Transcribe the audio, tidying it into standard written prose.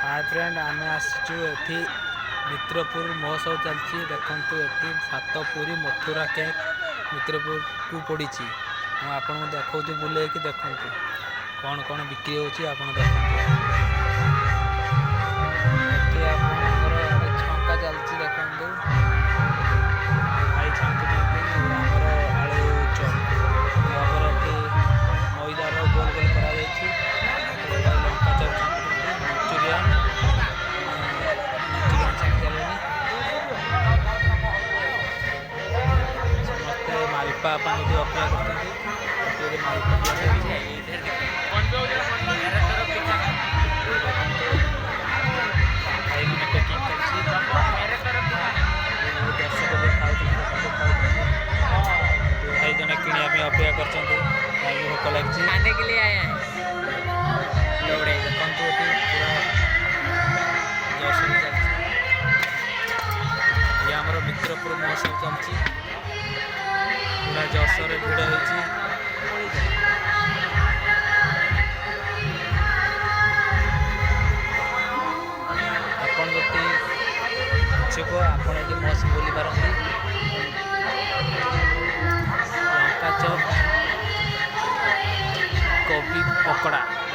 hi friend आम आसचु एठी मित्रपुर महोत्सव चलती देखु ये सातपुरी मथुरा केक मित्रपुर को पड़ी आपन देखो बुले देखु कौन कौन बिक्री होची आपन देखो छंका चलती देखु भाई छांकुचंती आमर आलू चप मैदार गोल गोल करा लंका चप छांकुचंती मंचूरियन समस्ते मालपा अपेक्षा करते भाई जन कि अपेक्षा कर भोक लगी खाने के लिए आया है देखते पूरा जर्सी ये आमर मित्रपुर महोत्सव चलती पूरा जर्सर भिड़ होती आपन जति इच्छुक आपड़ ये महोत्सव बुली पारती लंका चप कोबी पकड़ा